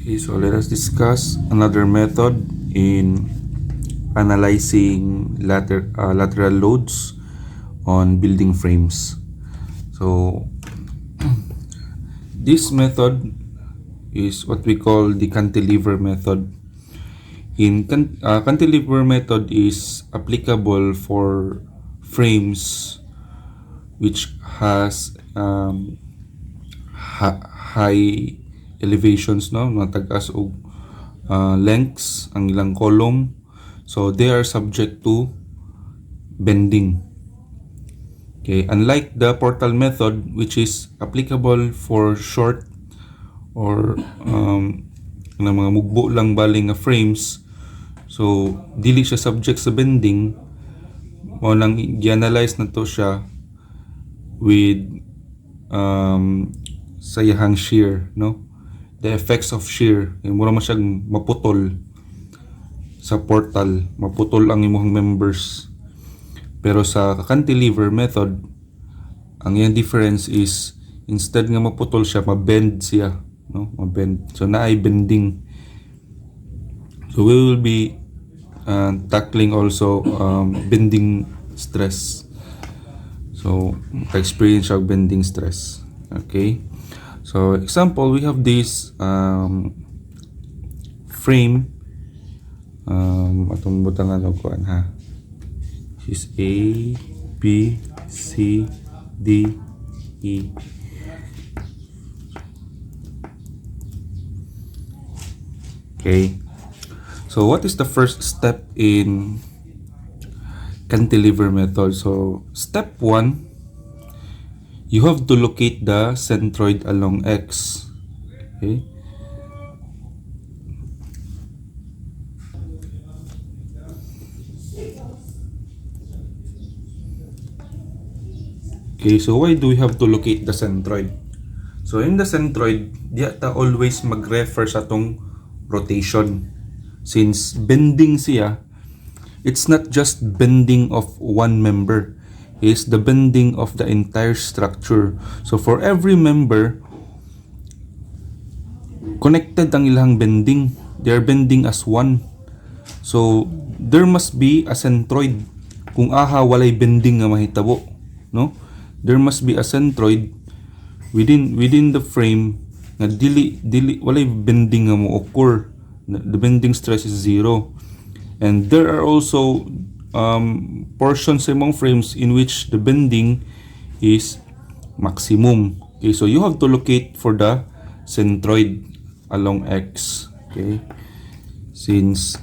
Okay, so let us discuss another method in analyzing lateral loads on building frames. So this method is what we call the cantilever method. Cantilever method is applicable for frames which has high elevations, no, matagas og lengths ang ilang column, so they are subject to bending. Okay, unlike the portal method which is applicable for short or na mga mugbo lang baling nga frames, so dili siya subject sa bending. Mo lang i-analyze na to siya with sayahang shear, no, the effects of shear. Mura man siyang maputol sa portal, maputol ang imong members. Pero sa cantilever method, ang iyang difference is instead nga maputol siya, mabend siya, no, mabend. So naay bending. So we will be tackling also bending stress. So experience siya bending stress. Okay, so example, we have this frame, atong butangan og kuan ha, this is A, B, C, D, E. Okay, so what is the first step in cantilever method? So step 1, you have to locate the centroid along X. Okay, so why do we have to locate the centroid? So in the centroid, di ata always mag-refer sa tong rotation. Since bending siya, it's not just bending of one member, it's the bending of the entire structure. So for every member, connected ang ilang bending. They are bending as one. So there must be a centroid. Kung aha walay bending nga mahitabo, no? There must be a centroid within the frame na dili walay bending nga mo occur. The bending stress is zero. And there are also portions among frames in which the bending is maximum. Okay, so you have to locate for the centroid along X. Okay, since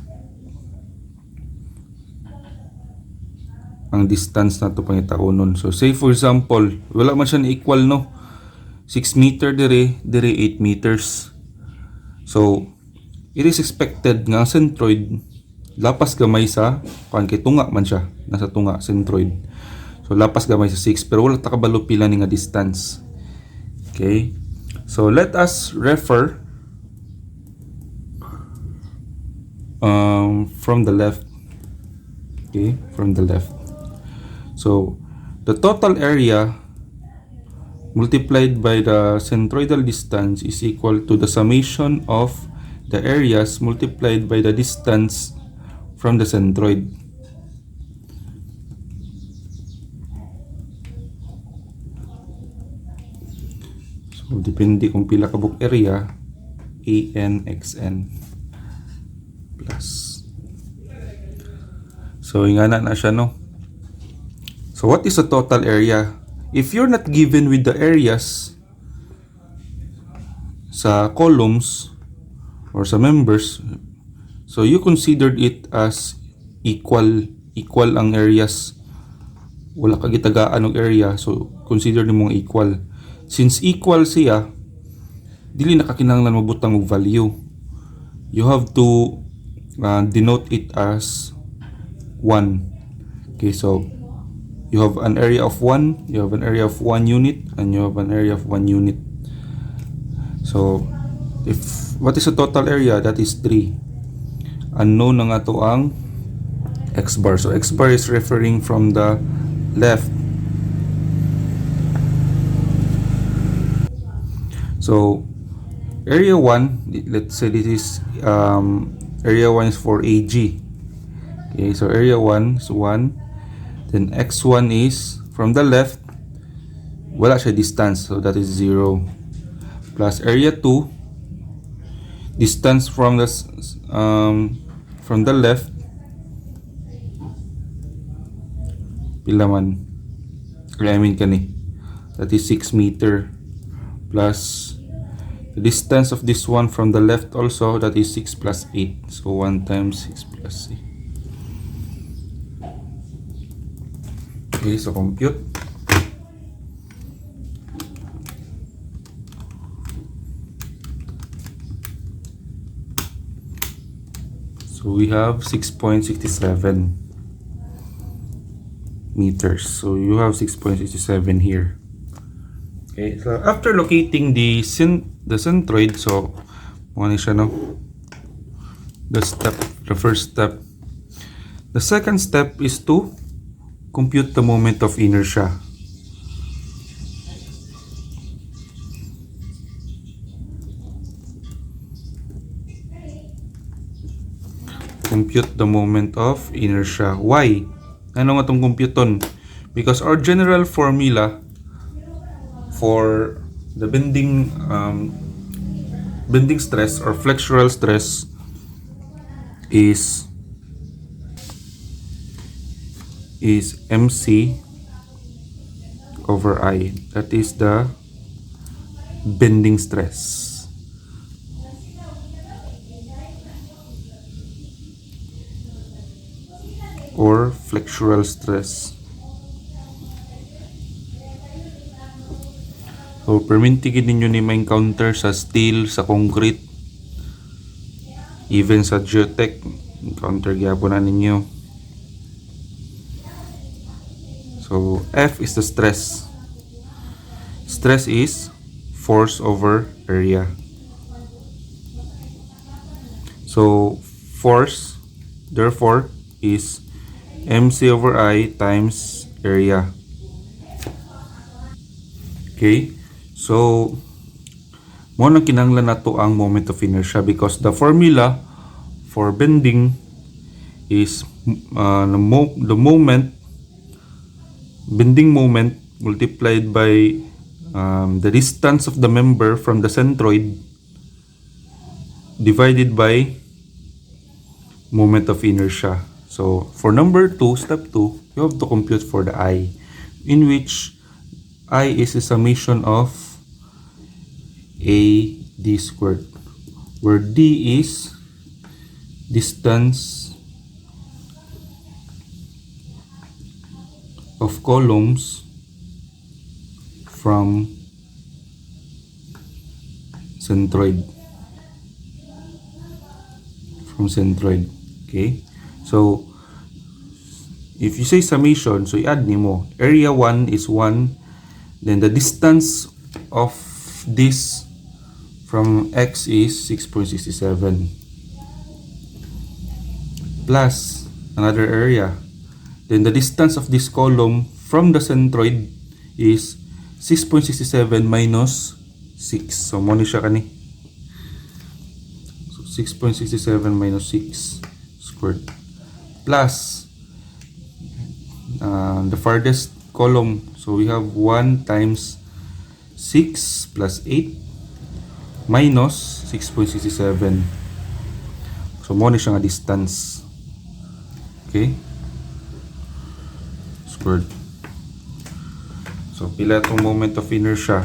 ang distance na to pangitaonon. So say for example, wala man siya na equal, no, 6 meter dire 8 meters. So it is expected nga centroid lapas gamay sa kuan, kay tunga man siya, nasa tunga centroid. So lapas gamay sa 6 pero wala ta kabalo pila ni nga distance. Okay, so let us refer from the left. Okay, from the left. So the total area multiplied by the centroidal distance is equal to the summation of the areas multiplied by the distance from the centroid. So depende kung pila kabuk area, AN/XN plus. So ingana na siya, no. So what is the total area? If you're not given with the areas sa columns or sa members, so you considered it as equal ang areas. Wala ka gitagaan og area, so consider nimong equal. Since equal siya, dili na kakinahanglan mabutang og value. You have to denote it as 1. Okay, so you have an area of 1, you have an area of 1 unit, and you have an area of 1 unit. So if what is the total area? That is 3. Unknown na nga to ang X bar. So X bar is referring from the left. So area 1, let's say this is area 1 is for AG. Okay, so area 1 is 1. Then x1 is from the left, wala siya distance, so that is 0. Plus area 2, distance from the left, pila man, I mean kani, that is 6 meter, plus the distance of this one from the left also, that is 6 plus 8, so 1 times 6 plus 8. Okay, so compute. So we have 6.67 meters. So you have 6.67 here. Okay, so after locating the centroid, so ano siya, no? The first step. The second step is to compute the moment of inertia. Compute the moment of inertia. Why? Ano nga itong computon? Because our general formula for the bending stress or flexural stress is MC over I. That is the bending stress. Or flexural stress. So, permintigin ninyo ni ma-encounter sa steel, sa concrete, even sa geotech, encounter gyapon na ninyo. So, F is the stress. Stress is force over area. So, force, therefore, is MC over I times area. Okay? So, mo nang kinahanglan nato ang moment of inertia because the formula for bending is the moment, bending moment multiplied by the distance of the member from the centroid divided by moment of inertia. So, for number 2, step 2, you have to compute for the I, in which I is a summation of A D squared, where D is distance of columns from centroid. Okay? So, if you say summation, so i-add nimo. Area 1 is 1. Then the distance of this from X is 6.67. Plus another area. Then the distance of this column from the centroid is 6.67 minus 6. So, mo ni siya kani. So, 6.67 minus 6 squared. Plus the farthest column, so we have 1 times 6 plus 8 minus 6.67. So mo ni siya nga distance. Okay, squared. So pila itong moment of inertia?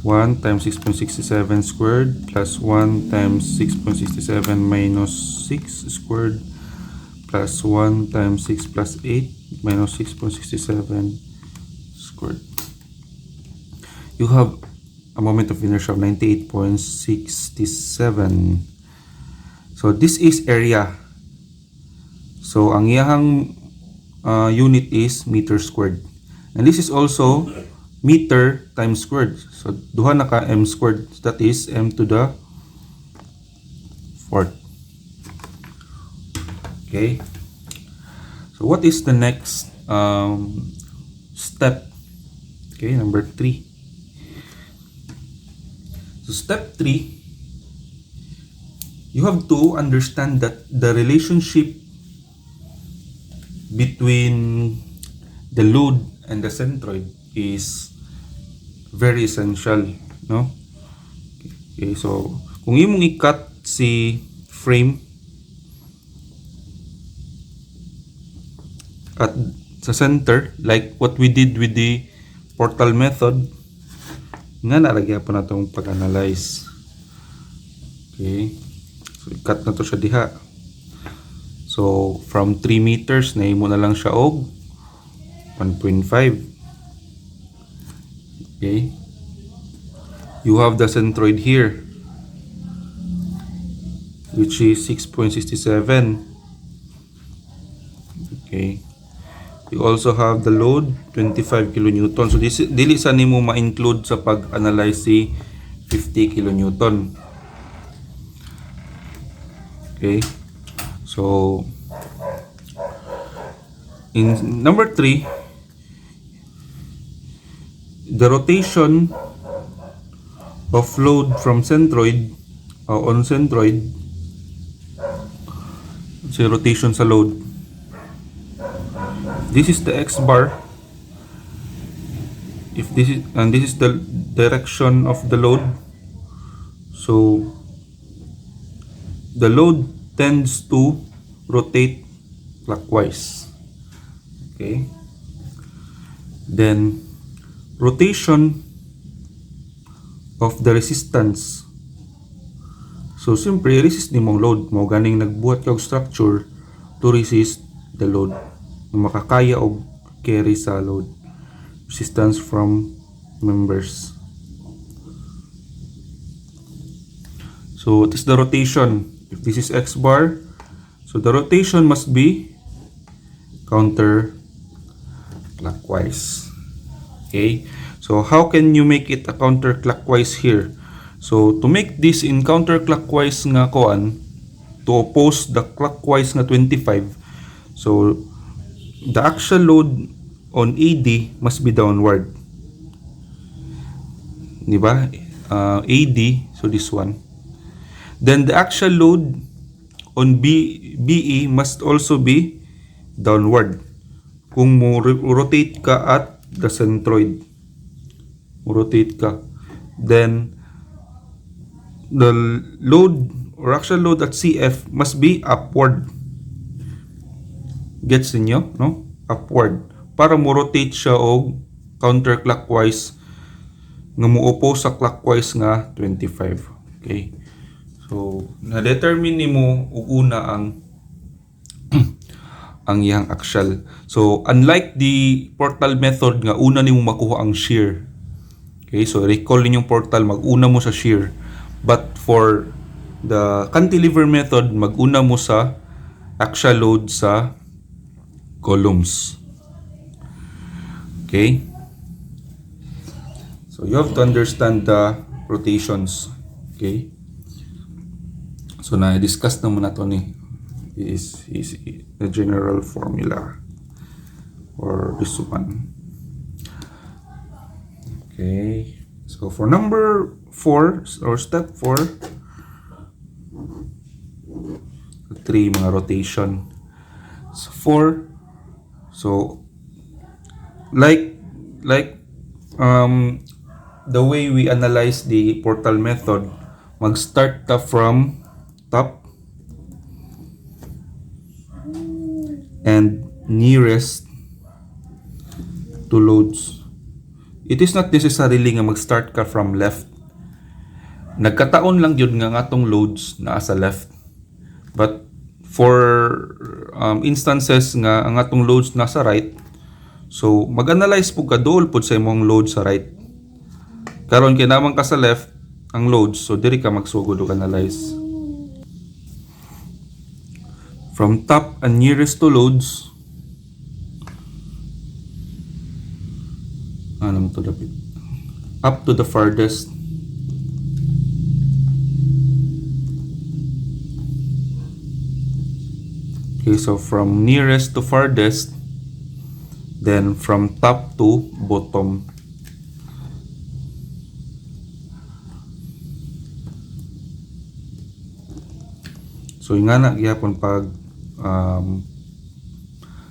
1 times 6.67 squared plus 1 times 6.67 minus 6 squared plus 1 times 6 plus 8 minus 6.67 squared. You have a moment of inertia of 98.67. So this is area. So ang iyahang unit is meter squared. And this is also meter times squared. So duha na ka m squared. That is m to the 4th. Okay. So what is the next step? Okay, number 3. So So step 3, you have to understand that the relationship between the load and the centroid is very essential, no? Okay, so kung imong i-cut si frame at sa center, like what we did with the portal method, nga nalagyan pa na itong pag-analyze. Okay, so i-cut na to siya diha. So from 3 meters na imo na lang siya og 1.5. Okay, you have the centroid here, which is 6.67. Okay, you also have the load 25 kilonewton. So this dili sa nimo ma-include sa pag-analyze si 50 kilonewton. Okay, so in number 3, the rotation of load from centroid on centroid, so rotation sa load, this is the x bar. If this is, and this is the direction of the load, so the load tends to rotate clockwise. Okay, then rotation of the resistance. So simpre resist nimong load, mo ganing nagbuhat kag structure to resist the load, makakaya og carry sa load, resistance from members. So what is the rotation? If this is x bar, so the rotation must be counterclockwise. Okay, so how can you make it a counterclockwise here? So to make this in counterclockwise nga koan, to oppose the clockwise nga 25, so the actual load on AD must be downward, di ba? AD, so this one. Then the actual load on BE must also be downward kung mo rotate ka at the centroid. Rotate ka. Then the load or actual load at CF must be upward. Gets ninyo, no? Upward. Para mo rotate siya og counterclockwise nga mo oppose sa clockwise nga 25. Okay. So na-determine nimo og una ang ang iyang axial. So unlike the portal method nga una nimo makuha ang shear. Okay, so recall ninyong portal, mag-una mo sa shear. But for the cantilever method, mag-una mo sa axial load sa columns. Okay? So you have to understand the rotations. Okay? So na-discuss naman na ito ni is the general formula for this one. Okay, so for number 4 or step 4, 3 mga rotation. So 4, so like the way we analyze the portal method, mag-start ka from top and nearest to loads. It is not necessarily nga mag-start ka from left. Nagkataon lang yun nga atong loads na sa left. But for instances nga ang atong loads nasa right, so mag-analyze po ka dool po sa imong load sa right. Karon kay naman ka sa left ang loads, so diri ka magsugod og analyze. From top and nearest to loads, up to the farthest. Okay, so from nearest to farthest, then from top to bottom. So nga na gyapon pag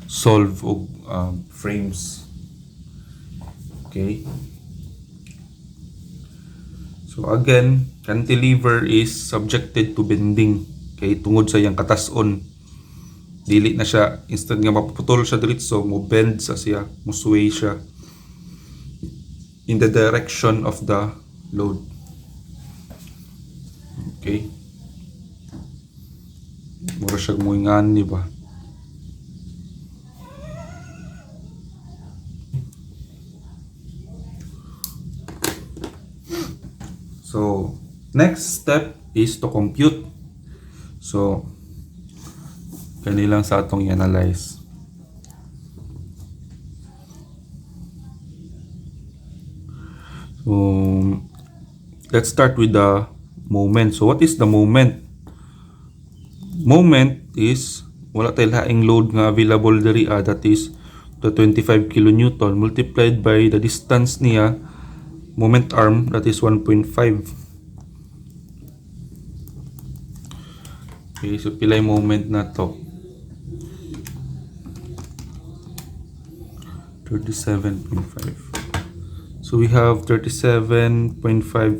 solve og frames. Okay. So again, cantilever is subjected to bending. Okay, tungod sa iyang katas-on. Dili na siya, instead nga maputol siya diretso, mo bend sa siya, mo sway siya in the direction of the load. Okay. Mura siya muingan, di ba? So, next step is to compute. So, kanilang sa atong i-analyze. So, let's start with the moment. So, what is the moment? Moment is, wala tayo laing load nga available diri, that is the 25 kilonewton multiplied by the distance niya, moment arm, that is 1.5. Okay, so pilay moment na to. 37.5. So we have 37.5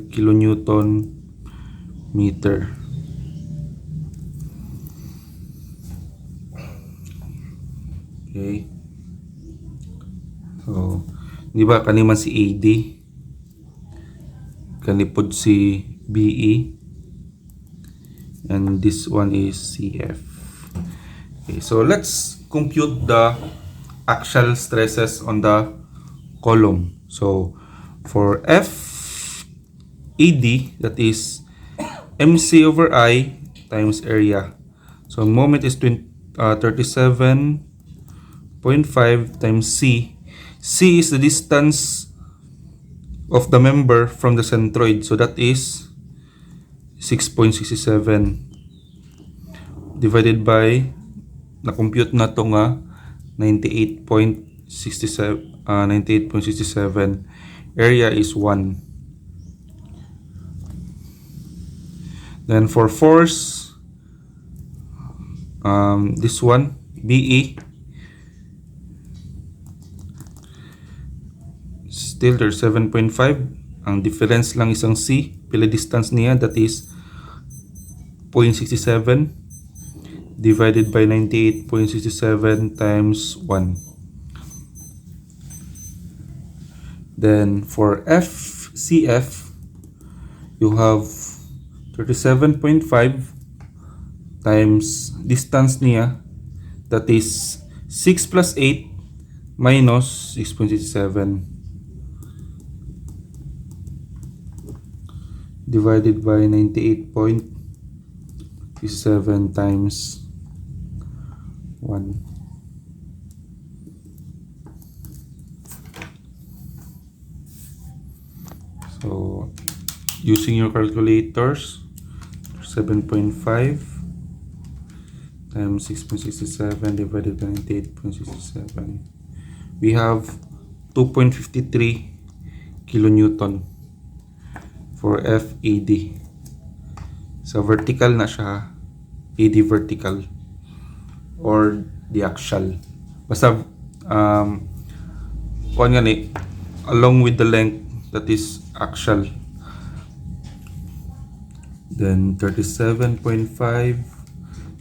kilonewton meter. Okay. So, di ba kaniman si AD? Kanipod si BE, and this one is CF. Okay, so let's compute the axial stresses on the column. So for FAD, that is MC over I times area. So moment is 37.5 times C. C is the distance of the member from the centroid. So that is 6.67 divided by, na-compute na to nga 98.67. Area is 1. Then for force, this one, BE, still there's 7.5. Ang difference lang isang C, pila distance niya, that is 0.67 divided by 98.67 times 1. Then for FCF, you have 37.5 times distance niya, that is 6 plus 8 minus 6.67 divided by 98.67 times 1. So using your calculators, 7.5 times 6.67 divided by 98.67, we have 2.53 kilonewton for FAD. So vertical na siya, AD vertical or the axial. Basta kuan gani along with the length, that is axial. Then 37.5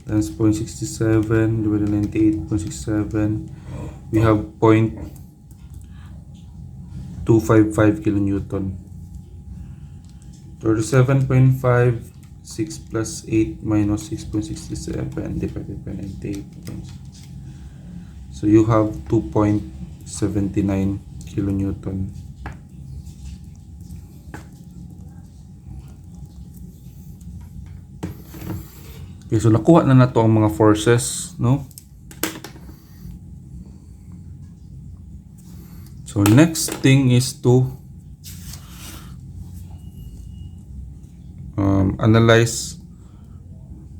times 0.67 divided by 98.67, we have 0.255 kilonewton. 37.5, 6 plus 8 minus 6.67 divided by 98. So you have 2.79 kilonewton. Okay, so nakuha na nato ang mga forces, no? So next thing is to analyze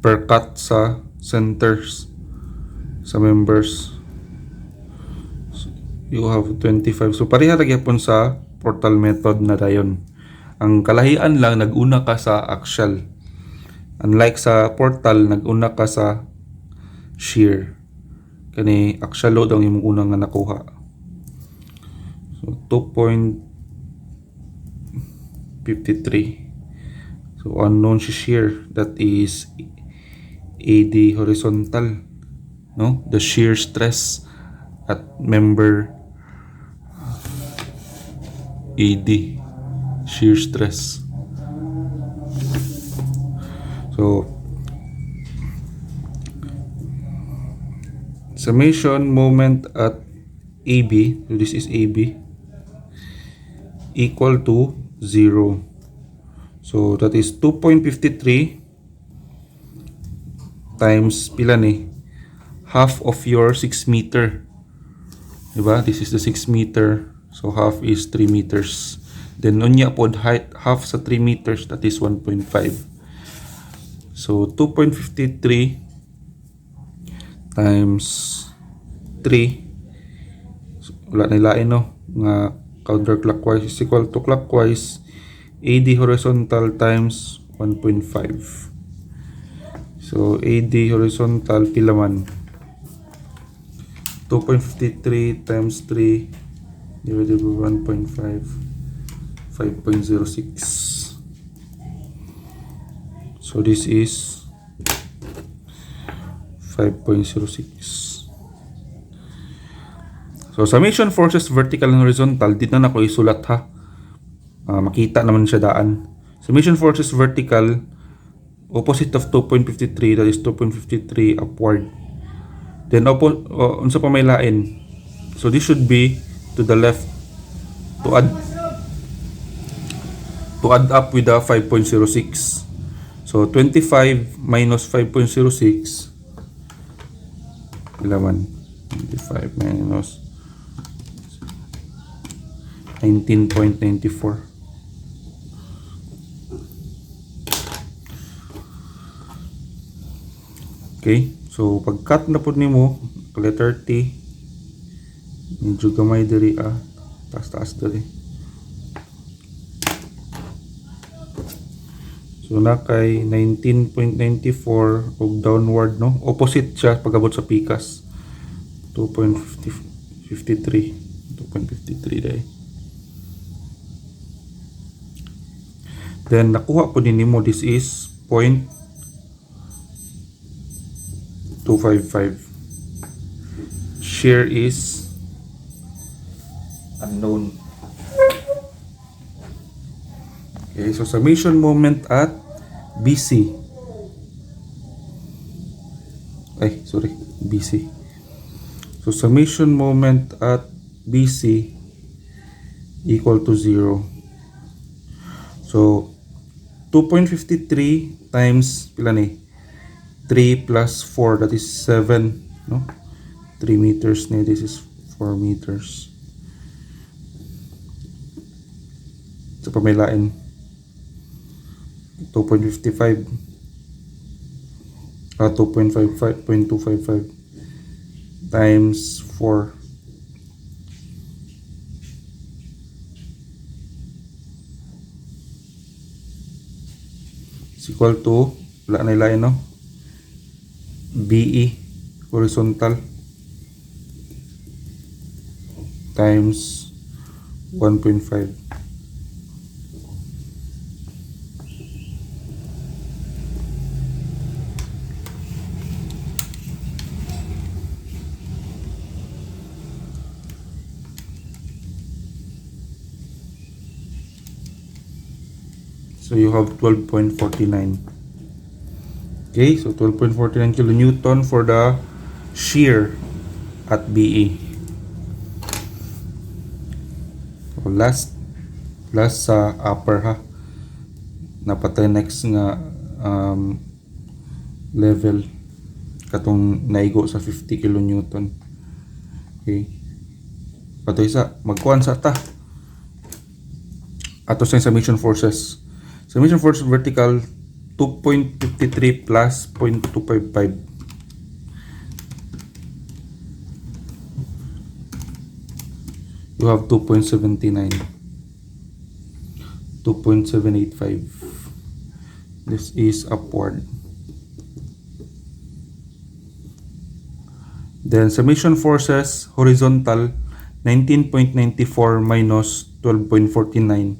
per cut sa centers sa members. So, you have 25. So pareha lagi po sa portal method na dayon. Ang kalahian lang, nag-una ka sa axial. Unlike sa portal, nag-una ka sa shear. Kani axial load ang imong unang nga nakuha. So 2.53. So unknown si shear, that is AD horizontal, no? The shear stress at member AD shear stress. So summation moment at AB, so this is AB, equal to 0. So that is 2.53 times pila ni? Half of your 6 meter. Diba? This is the 6 meter. So half is 3 meters. Then unya pod height, half sa 3 meters, that is 1.5. So 2.53 times 3, so, wala na ilain, no, nga counterclockwise is equal to clockwise. AD horizontal times 1.5. So AD horizontal pila man? 2.53 times 3 divided by 1.5, 5.06. So this is 5.06. So summation forces vertical and horizontal, dito na ako isulat ha. Makita naman siya daan. Summation forces vertical, opposite of 2.53, that is 2.53 upward. Then unsa pa may lain? So this should be to the left to add up with the 5.06. So 25 minus 5.06, ilaman? 25 minus 19.94. Okay, so pag-cut na po nimo, letter T, medyo gamay diri taas diri. So na kay 19.94 og downward, no? Opposite siya pag-abot sa pikas. 2.53 dai. Then nakuha po din nimo, this is 0.255. Shear is unknown. Okay, so summation moment at BC. BC. So summation moment at BC equal to 0. So 2.53 times pila ni? 3 plus 4, that is 7, no? 3 meters ni, this is 4 meters. So pamilain 2.55 2.55 times 4 is equal to, wala na ilain, no? BE horizontal times 1.5. So you have 12.49. Okay, so 12.49 kilonewton for the shear at BE. So last sa upper ha. Napatay next nga level katong naigo sa 50 kilonewton. Okay. Patoy sa magkuan sa ta. Ato sa summation forces. Summation force vertical 2.53 plus 0.255. You have 2.79, 2.785 This is upward. Then summation forces, horizontal, 19.94 minus 12.49.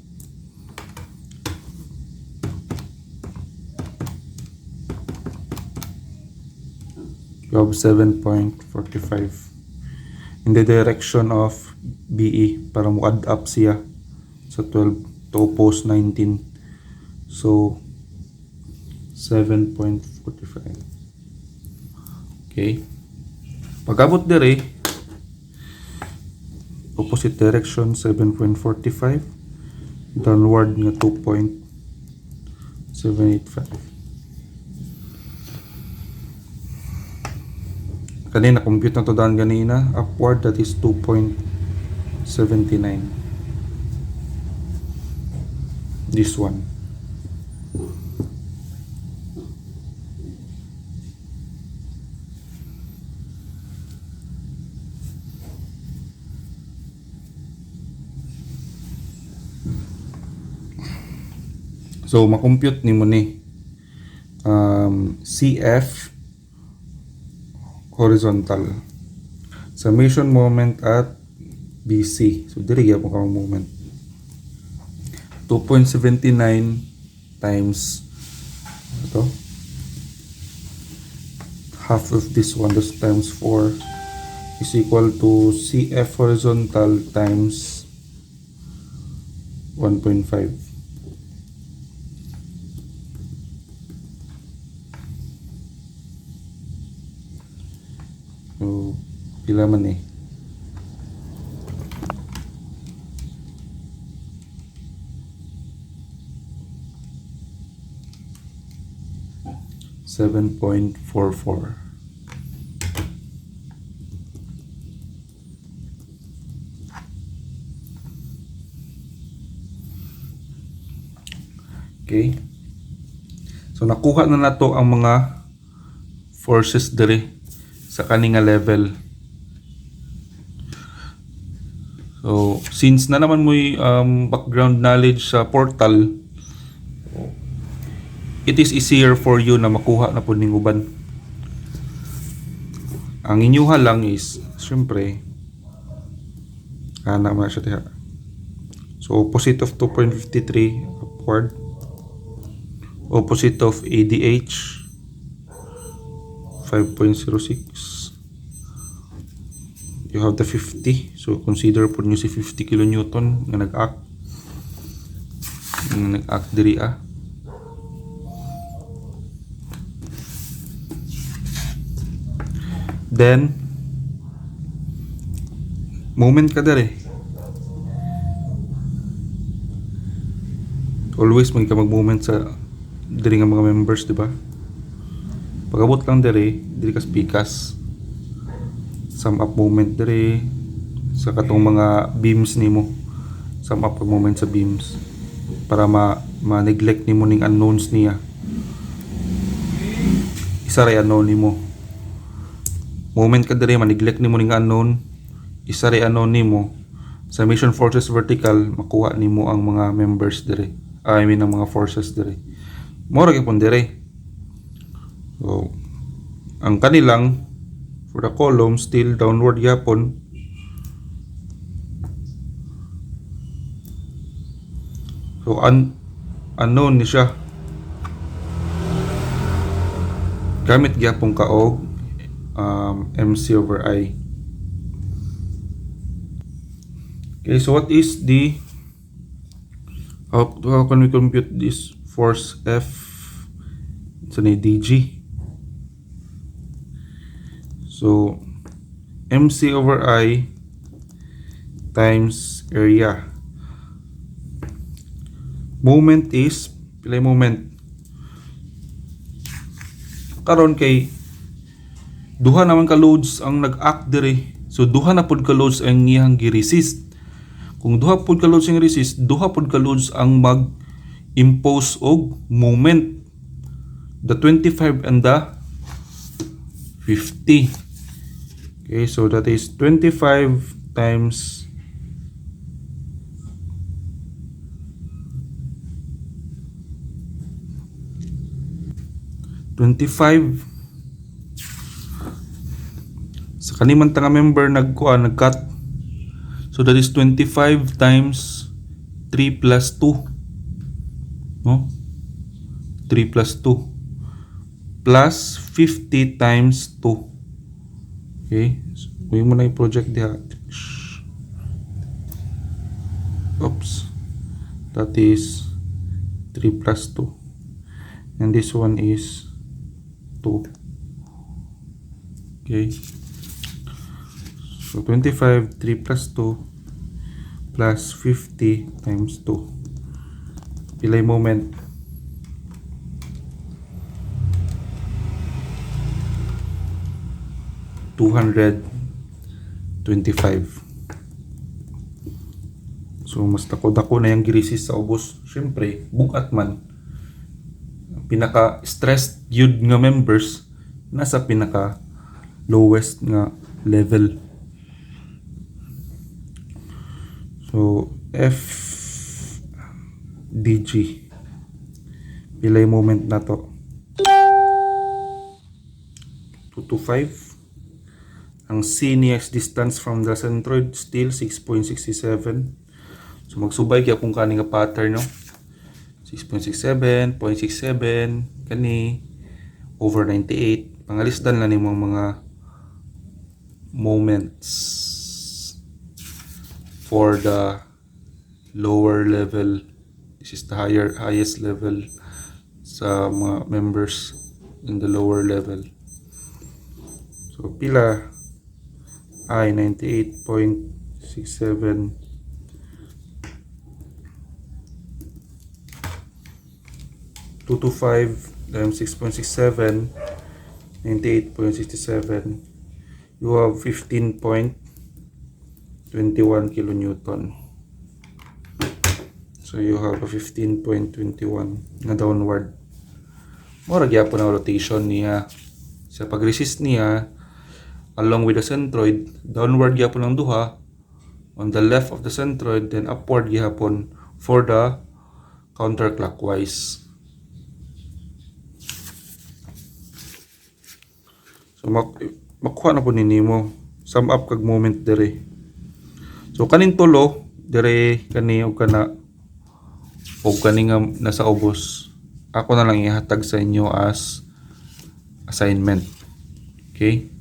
You have 7.45 in the direction of BE para mo add up siya sa 12 to oppose 19. So 7.45. Okay. Pag-abot dire, opposite direction 7.45, downward nga 2.785. Kanina compute na to daan ganina, upward, that is 2.79. This one. So makompute nimo ni CF horizontal, summation moment at BC. So diri gyapon ka moment. 2.79 times ito, half of this one, this times 4 is equal to CF horizontal times 1.5. So, pila man eh. $7.44. Okay. So nakuha na nato ang mga forces dire sa kaninga level. So since na naman mo background knowledge sa portal, it is easier for you na makuha na po ning uban. Ang inyuha lang is syempre ana man siya diha. So opposite of 2.53 upward, opposite of ADH 5.06. You have the 50. So consider po nyo si 50 kilonewton nga nag-act. Nag-act diri Then moment ka dere. Always mag moment sa diri nga mga members, di ba? Pag-abot lang diri kas pikas. Sum up moment diri sa katong mga beams nimo. Sum up moment sa beams para ma-neglect nimo ning unknowns niya. Isa ray unknown nimo. Moment ka diri ma-neglect nimo ning unknown, isa ray unknown nimo. Summation forces vertical, makuha nimo ang mga members diri. I mean ang mga forces diri. Mora gyapon diri. So, ang kanilang for the column still downward yapon. So unknown ni siya. Gamit gyapon ka og MC over I. Okay, so what is the how can we compute this force F? It's an DG. So MC over I times area. Moment is pila moment. Karon kay duha naman ka loads ang nag-act diri. So duha na pud ka loads ang iyang gi-resist. Kung duha pud ka loads ang resist, duha pud ka loads ang mag-impose og moment. The 25 and the 50. Okay, so that is 25 times 50 25 sa kaniman nga member nag-cut. So that is 25 times 3 plus 2, no? 3 plus 2 plus 50 times 2. Okay, so huwag mo na i-project diha. Oops, that is 3 plus 2 and this one is 2. Okay, so 25, 3 plus 2 plus 50 times 2. Pilay moment. 225. So mas dako na yung girisis sa ubos. Syempre, bugat man. Pinaka-stressed yun nga members nasa pinaka-lowest nga level. So, FDG. Pilay moment na to. 225. Ang C next distance from the centroid still 6.67. So magsubay kaya kung kani nga pattern, no? 6.67, 0.67, kani over 98. Pangalisdan lang nimong mga moments for the lower level. This is the highest level sa mga members in the lower level. So pila I 98.67 225 times 6.67 98.67. You have 15.21 kilonewton. So you have a 15.21 na downward. Mura gyapon ang rotation niya. Sa pag-resist niya along with the centroid, downward gyapon ang duha on the left of the centroid, then upward gyapon for the counterclockwise. So makuha na po ninimo sum up kag moment dire. So kaning tulo dire kani og kana og kani nga nasa ubos, ako na lang ihatag sa inyo as assignment. Okay?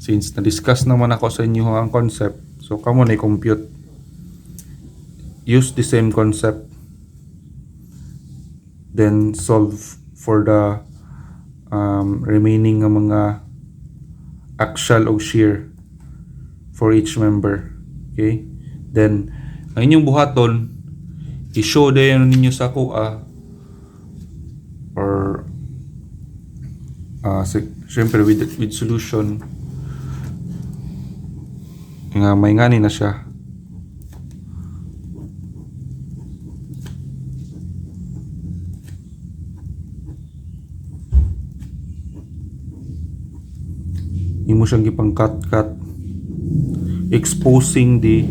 Since na-discuss naman ako sa inyo ang concept, so kamo na i-compute. Use the same concept. Then solve for the remaining nga mga axial o shear for each member. Okay? Then, ang inyong buhaton, i-show din ninyo sa kuha or syempre with solution nga may ngani na siya. Imo siyang gipang cut exposing the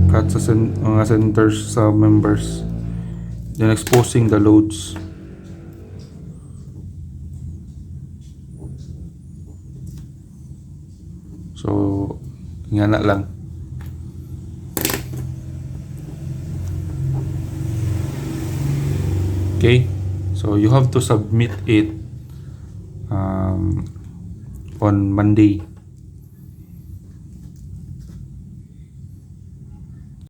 cut sa mga centers sa members, then exposing the loads. So, nga na lang. Okay? So, you have to submit it on Monday.